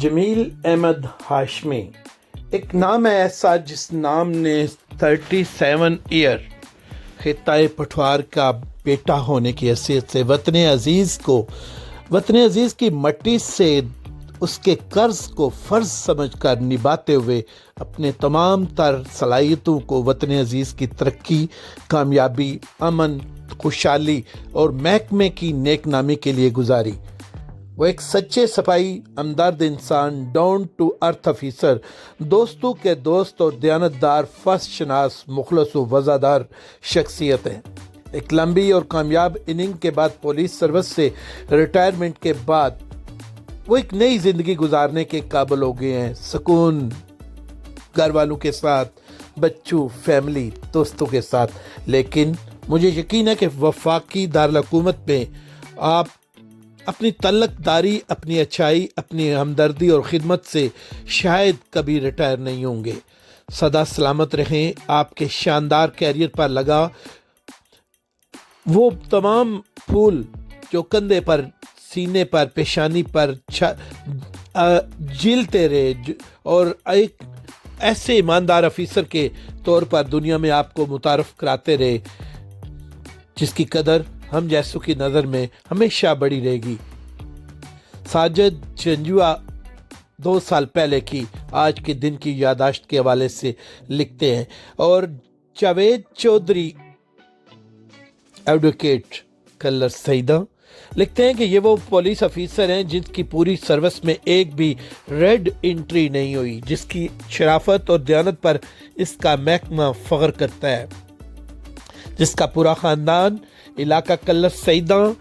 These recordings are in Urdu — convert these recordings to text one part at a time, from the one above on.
جمیل احمد ہاشمی ایک نام ہے ایسا جس نام نے 37 ایئر خطۂ پٹھوار کا بیٹا ہونے کی حیثیت سے وطن عزیز کی مٹی سے اس کے قرض کو فرض سمجھ کر نبھاتے ہوئے اپنے تمام تر صلاحیتوں کو وطن عزیز کی ترقی، کامیابی، امن، خوشحالی اور محکمے کی نیک نامی کے لیے گزاری۔ وہ ایک سچے صفائی، ہمدرد انسان، ڈاؤن ٹو ارتھ آفیسر، دوستوں کے دوست اور دیانتدار، فرض شناس، مخلص و وفادار شخصیت ہے۔ ایک لمبی اور کامیاب اننگ کے بعد پولیس سروس سے ریٹائرمنٹ کے بعد وہ ایک نئی زندگی گزارنے کے قابل ہو گئے ہیں، سکون، گھر والوں کے ساتھ، بچوں، فیملی، دوستوں کے ساتھ۔ لیکن مجھے یقین ہے کہ وفاقی دارالحکومت میں آپ اپنی تعلق داری، اپنی اچھائی، اپنی ہمدردی اور خدمت سے شاید کبھی ریٹائر نہیں ہوں گے۔ سدا سلامت رہیں۔ آپ کے شاندار کیریئر پر لگا وہ تمام پھول جو کندھے پر، سینے پر، پیشانی پر جھیلتے رہے اور ایک ایسے ایماندار افیسر کے طور پر دنیا میں آپ کو متعارف کراتے رہے جس کی قدر ہم جیسوں کی نظر میں ہمیشہ بڑی رہے گی۔ ساجد جنجوعہ 2 سال پہلے کی آج کے دن کی یادداشت کے حوالے سے لکھتے ہیں، اور جاوید چودھری ایڈوکیٹ کلر سیدہ لکھتے ہیں کہ یہ وہ پولیس افیسر ہیں جن کی پوری سروس میں ایک بھی ریڈ انٹری نہیں ہوئی، جس کی شرافت اور دیانت پر اس کا محکمہ فخر کرتا ہے، جس کا پورا خاندان علاقہ کلر سیدہ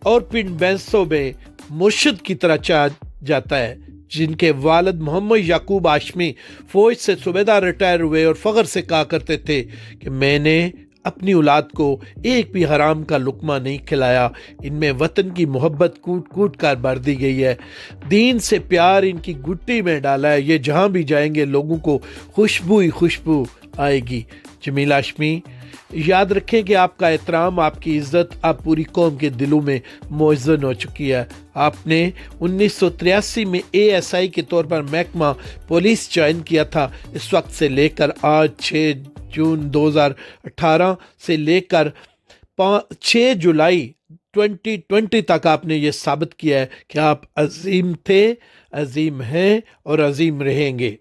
اور پنڈ بینسوں میں مرشد کی طرح چاہ جاتا ہے، جن کے والد محمد یعقوب ہاشمی فوج سے صوبیدار ریٹائر ہوئے اور فخر سے کہا کرتے تھے کہ میں نے اپنی اولاد کو ایک بھی حرام کا لقمہ نہیں کھلایا، ان میں وطن کی محبت کوٹ کوٹ کر بھر دی گئی ہے، دین سے پیار ان کی گٹی میں ڈالا ہے، یہ جہاں بھی جائیں گے لوگوں کو خوشبو ہی خوشبو آئے گی۔ جمیل ہاشمی، یاد رکھیں کہ آپ کا احترام، آپ کی عزت اب پوری قوم کے دلوں میں موزن ہو چکی ہے۔ آپ نے 1983 میں ASI کے طور پر محکمہ پولیس جوائن کیا تھا۔ اس وقت سے لے کر آج 6 جون 2018 سے لے کر 6 جولائی 2020 تک آپ نے یہ ثابت کیا ہے کہ آپ عظیم تھے، عظیم ہیں اور عظیم رہیں گے۔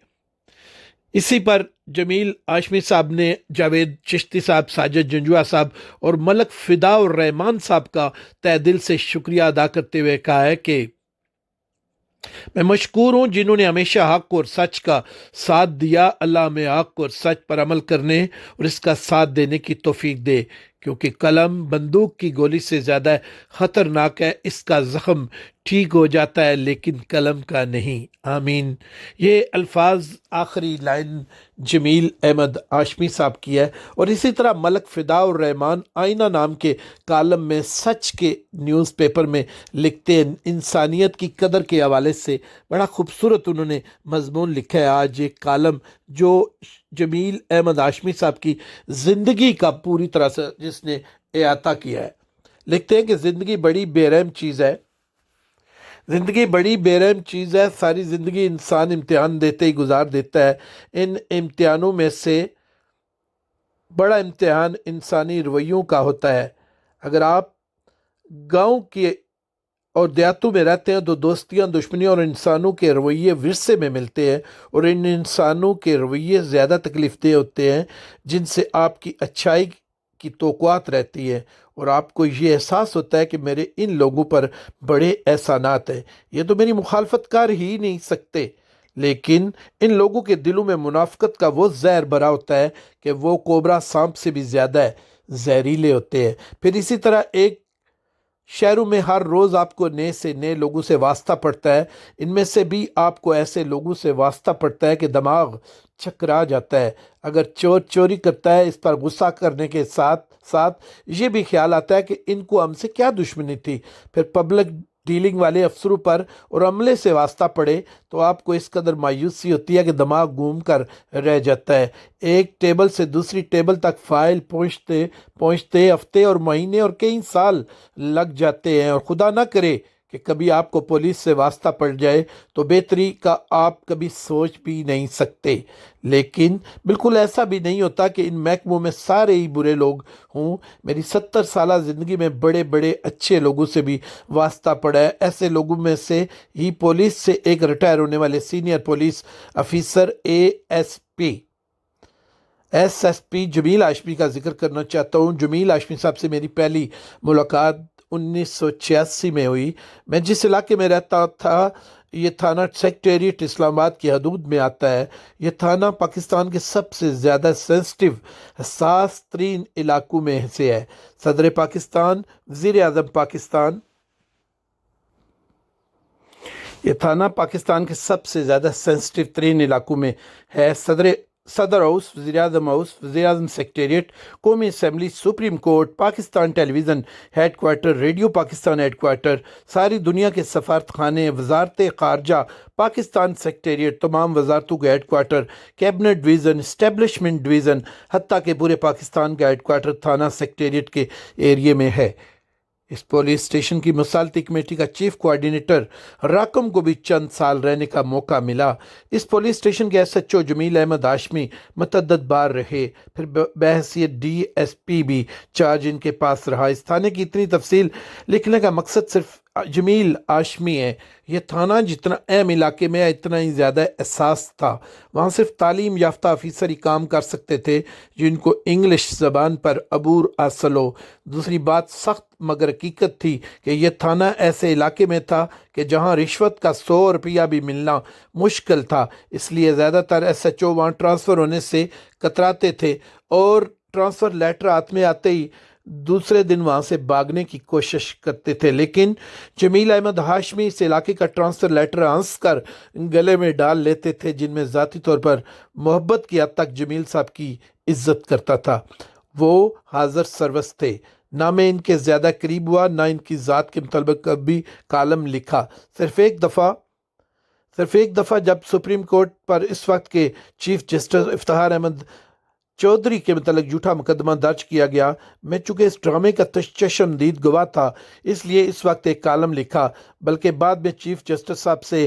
اسی پر جمیل ہاشمی صاحب نے جاوید چشتی صاحب، ساجد جنجوعہ صاحب اور ملک فدا الرحمان صاحب کا تہ دل سے شکریہ ادا کرتے ہوئے کہا ہے کہ میں مشکور ہوں جنہوں نے ہمیشہ حق اور سچ کا ساتھ دیا۔ اللہ ہمیں حق اور سچ پر عمل کرنے اور اس کا ساتھ دینے کی توفیق دے، کیونکہ قلم بندوق کی گولی سے زیادہ خطرناک ہے، اس کا زخم ٹھیک ہو جاتا ہے لیکن قلم کا نہیں۔ آمین۔ یہ الفاظ آخری لائن جمیل احمد ہاشمی صاحب کی ہے، اور اسی طرح ملک فدا الرحمان آئینہ نام کے کالم میں سچ کے نیوز پیپر میں لکھتے ہیں، انسانیت کی قدر کے حوالے سے بڑا خوبصورت انہوں نے مضمون لکھا ہے۔ آج ایک کالم جو جمیل احمد ہاشمی صاحب کی زندگی کا پوری طرح سے جس نے احاطہ کیا ہے، لکھتے ہیں کہ زندگی بڑی بے رحم چیز ہے، زندگی بڑی بے رحم چیز ہے، ساری زندگی انسان امتحان دیتے ہی گزار دیتا ہے۔ ان امتحانوں میں سے بڑا امتحان انسانی رویوں کا ہوتا ہے۔ اگر آپ گاؤں کے اور دیہاتوں میں رہتے ہیں تو دوستیاں، دشمنیاں اور انسانوں کے رویے ورثے میں ملتے ہیں، اور ان انسانوں کے رویے زیادہ تکلیف دہ ہوتے ہیں جن سے آپ کی اچھائی کی توقعات رہتی ہے، اور آپ کو یہ احساس ہوتا ہے کہ میرے ان لوگوں پر بڑے احسانات ہیں، یہ تو میری مخالفت کر ہی نہیں سکتے، لیکن ان لوگوں کے دلوں میں منافقت کا وہ زہر بھرا ہوتا ہے کہ وہ کوبرا سانپ سے بھی زیادہ زہریلے ہوتے ہیں۔ پھر اسی طرح ایک شہروں میں ہر روز آپ کو نئے سے نئے لوگوں سے واسطہ پڑتا ہے، ان میں سے بھی آپ کو ایسے لوگوں سے واسطہ پڑتا ہے کہ دماغ چکرا جاتا ہے۔ اگر چور چوری کرتا ہے، اس پر غصہ کرنے کے ساتھ ساتھ یہ بھی خیال آتا ہے کہ ان کو ہم سے کیا دشمنی تھی۔ پھر پبلک ڈیلنگ والے افسروں پر اور عملے سے واسطہ پڑے تو آپ کو اس قدر مایوسی ہوتی ہے کہ دماغ گھوم کر رہ جاتا ہے۔ ایک ٹیبل سے دوسری ٹیبل تک فائل پہنچتے ہفتے اور مہینے اور کئی سال لگ جاتے ہیں، اور خدا نہ کرے کہ کبھی آپ کو پولیس سے واسطہ پڑ جائے تو بہتری کا آپ کبھی سوچ بھی نہیں سکتے، لیکن بالکل ایسا بھی نہیں ہوتا کہ ان محکموں میں سارے ہی برے لوگ ہوں۔ میری 70 سالہ زندگی میں بڑے بڑے اچھے لوگوں سے بھی واسطہ پڑا ہے۔ ایسے لوگوں میں سے ہی پولیس سے ایک ریٹائر ہونے والے senior police officer S S P Jamil Hashmi کا ذکر کرنا چاہتا ہوں۔ جمیل ہاشمی صاحب سے میری پہلی ملاقات 1986 میں ہوئی۔ میں جس علاقے میں رہتا تھا یہ تھانہ سیکریٹریٹ اسلام آباد کی حدود میں آتا ہے۔ یہ تھانہ پاکستان کے سب سے زیادہ سینسٹیو حساس ترین علاقوں میں سے ہے۔ صدر پاکستان، وزیر اعظم پاکستان، یہ تھانہ پاکستان کے سب سے زیادہ سینسٹیو ترین علاقوں میں ہے۔ صدر ہاؤس، وزیر اعظم ہاؤس، وزیر اعظم سیکریٹریٹ، قومی assembly, supreme court, Pakistan television headquarter, radio Pakistan headquarter, ساری دنیا کے سفارت خانے، وزارت خارجہ پاکستان سیکریٹریٹ، تمام وزارتوں کے headquarter, cabinet division, establishment division, حتیٰ کہ پورے پاکستان کا ہیڈ کوارٹر تھانہ سیکریٹریٹ کے ایریے میں ہے۔ اس پولیس اسٹیشن کی مصالحتی کمیٹی کا چیف کوآرڈینیٹر راکم کو بھی چند سال رہنے کا موقع ملا۔ اس پولیس اسٹیشن کے ایس ایچ او جمیل احمد ہاشمی متعدد بار رہے، پھر بحیثیت ڈی ایس پی بھی چارج ان کے پاس رہا۔ اس تھانے کی اتنی تفصیل لکھنے کا مقصد صرف جمیل ہاشمی ہے۔ یہ تھانہ جتنا اہم علاقے میں ہے اتنا ہی زیادہ احساس تھا۔ وہاں صرف تعلیم یافتہ افیسر ہی کام کر سکتے تھے جن کو انگلش زبان پر عبور حاصل ہو۔ دوسری بات سخت مگر حقیقت تھی کہ یہ تھانہ ایسے علاقے میں تھا کہ جہاں رشوت کا 100 روپیہ بھی ملنا مشکل تھا، اس لیے زیادہ تر ایس ایچ او وہاں ٹرانسفر ہونے سے کتراتے تھے اور ٹرانسفر لیٹر ہاتھ میں آتے ہی دوسرے دن وہاں سے بھاگنے کی کوشش کرتے تھے۔ لیکن جمیل احمد ہاشمی اس علاقے کا ٹرانسفر لیٹر ہنس کر گلے میں ڈال لیتے تھے، جن میں ذاتی طور پر محبت کی حد تک جمیل صاحب کی عزت کرتا تھا۔ وہ حاضر سروس تھے، نہ میں ان کے زیادہ قریب ہوا نہ ان کی ذات کے متعلق کبھی کالم لکھا۔ صرف ایک دفعہ جب سپریم کورٹ پر اس وقت کے چیف جسٹس افتخار احمد چودھری کے متعلق جھوٹا مقدمہ درج کیا گیا، میں چونکہ اس ڈرامے کا چشمدید گواہ تھا اس لیے اس وقت ایک کالم لکھا، بلکہ بعد میں چیف جسٹس صاحب سے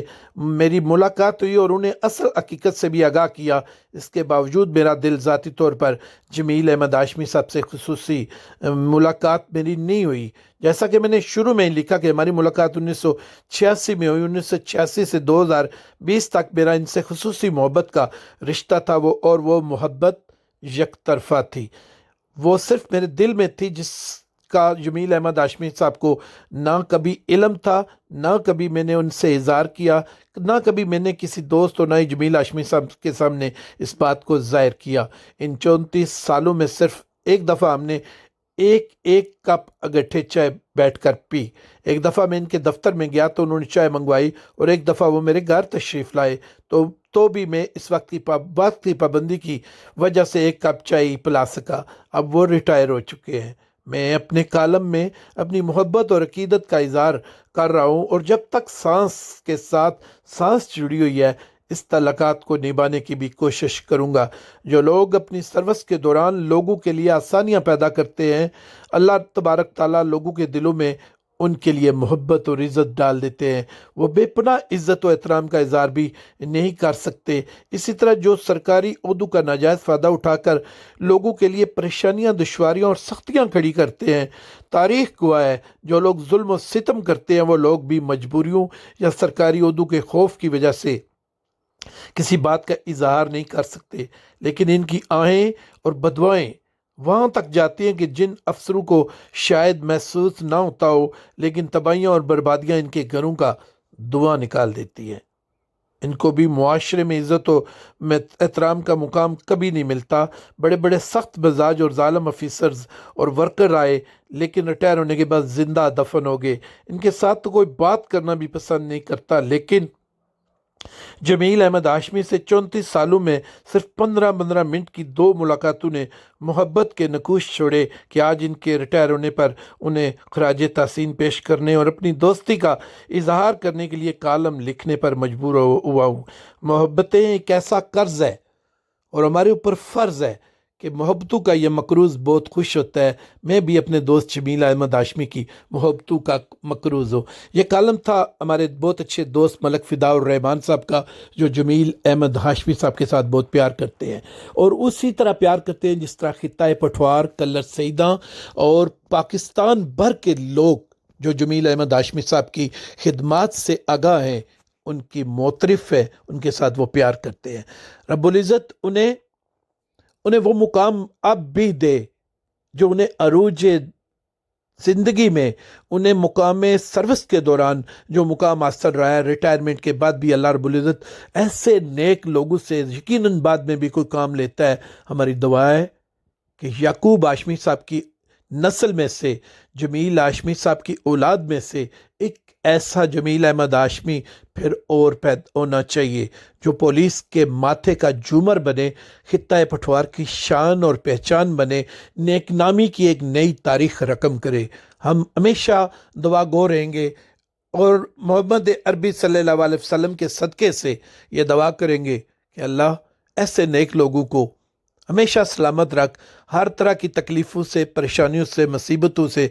میری ملاقات ہوئی اور انہیں اصل حقیقت سے بھی آگاہ کیا۔ اس کے باوجود میرا دل ذاتی طور پر جمیل احمد ہاشمی صاحب سے خصوصی ملاقات میری نہیں ہوئی۔ جیسا کہ میں نے شروع میں ہی لکھا کہ ہماری ملاقات 1986 میں ہوئی۔ 1986 سے 2020 تک میرا ان سے خصوصی محبت کا رشتہ تھا، وہ محبت یک طرفہ تھی۔ وہ صرف میرے دل میں تھی، جس کا جمیل احمد ہاشمی صاحب کو نہ کبھی علم تھا، نہ کبھی میں نے ان سے اظہار کیا، نہ کبھی میں نے کسی دوست اور نہ ہی جمیل ہاشمی صاحب کے سامنے اس بات کو ظاہر کیا۔ ان 34 سالوں میں صرف ایک دفعہ ہم نے ایک کپ اگٹھے چائے بیٹھ کر پی۔ ایک دفعہ میں ان کے دفتر میں گیا تو انہوں نے چائے منگوائی اور ایک دفعہ وہ میرے گھر تشریف لائے تو بھی میں اس وقت کی پابندی کی وجہ سے ایک کپ چائے ہی پلا سکا۔ اب وہ ریٹائر ہو چکے ہیں۔ میں اپنے کالم میں اپنی محبت اور عقیدت کا اظہار کر رہا ہوں، اور جب تک سانس کے ساتھ سانس جڑی ہوئی ہے اس تعلقات کو نبھانے کی بھی کوشش کروں گا۔ جو لوگ اپنی سروس کے دوران لوگوں کے لیے آسانیاں پیدا کرتے ہیں، اللہ تبارک تعالیٰ لوگوں کے دلوں میں ان کے لیے محبت اور عزت ڈال دیتے ہیں۔ وہ بے پناہ عزت و احترام کا اظہار بھی نہیں کر سکتے۔ اسی طرح جو سرکاری عہدوں کا ناجائز فائدہ اٹھا کر لوگوں کے لیے پریشانیاں، دشواریاں اور سختیاں کھڑی کرتے ہیں، تاریخ گواہ ہے جو لوگ ظلم و ستم کرتے ہیں وہ لوگ بھی مجبوریوں یا سرکاری عہدوں کے خوف کی وجہ سے کسی بات کا اظہار نہیں کر سکتے، لیکن ان کی آہیں اور بدوائیں وہاں تک جاتی ہیں کہ جن افسروں کو شاید محسوس نہ ہوتا ہو، لیکن تباہیاں اور بربادیاں ان کے گھروں کا دھواں نکال دیتی ہیں۔ ان کو بھی معاشرے میں عزت و احترام کا مقام کبھی نہیں ملتا۔ بڑے بڑے سخت مزاج اور ظالم افیسرز اور ورکر آئے لیکن ریٹائر ہونے کے بعد زندہ دفن ہو گئے۔ ان کے ساتھ تو کوئی بات کرنا بھی پسند نہیں کرتا، لیکن جمیل احمد ہاشمی سے 34 سالوں میں صرف 15 منٹ کی 2 ملاقاتوں نے محبت کے نقوش چھوڑے کہ آج ان کے ریٹائر ہونے پر انہیں خراج تحسین پیش کرنے اور اپنی دوستی کا اظہار کرنے کے لیے کالم لکھنے پر مجبور ہوا ہوں۔ محبتیں ایک ایسا قرض ہے اور ہمارے اوپر فرض ہے کہ محبتوں کا یہ مقروض بہت خوش ہوتا ہے، میں بھی اپنے دوست جمیل احمد ہاشمی کی محبتوں کا مقروض ہوں۔ یہ کالم تھا ہمارے بہت اچھے دوست ملک فدا الرحمان صاحب کا، جو جمیل احمد ہاشمی صاحب کے ساتھ بہت پیار کرتے ہیں، اور اسی طرح پیار کرتے ہیں جس طرح خطہ پٹھوار، کلر سیداں اور پاکستان بھر کے لوگ جو جمیل احمد ہاشمی صاحب کی خدمات سے آگاہ ہیں، ان کی معترف ہے، ان کے ساتھ وہ پیار کرتے ہیں۔ رب العزت انہیں وہ مقام اب بھی دے جو انہیں عروج زندگی میں، انہیں مقام سروس کے دوران جو مقام حاصل رہا ہے، ریٹائرمنٹ کے بعد بھی اللہ رب العزت ایسے نیک لوگوں سے یقیناً بعد میں بھی کوئی کام لیتا ہے۔ ہماری دعا ہے کہ یعقوب ہاشمی صاحب کی نسل میں سے، جمیل ہاشمی صاحب کی اولاد میں سے ایک ایسا جمیل احمد ہاشمی پھر اور پیدا ہونا چاہیے جو پولیس کے ماتھے کا جھومر بنے، خطہ پٹھوار کی شان اور پہچان بنے، نیک نامی کی ایک نئی تاریخ رقم کرے۔ ہم ہمیشہ دعا گو رہیں گے اور محمد عربی صلی اللہ علیہ وسلم کے صدقے سے یہ دعا کریں گے کہ اللہ ایسے نیک لوگوں کو ہمیشہ سلامت رکھ، ہر طرح کی تکلیفوں سے، پریشانیوں سے، مصیبتوں سے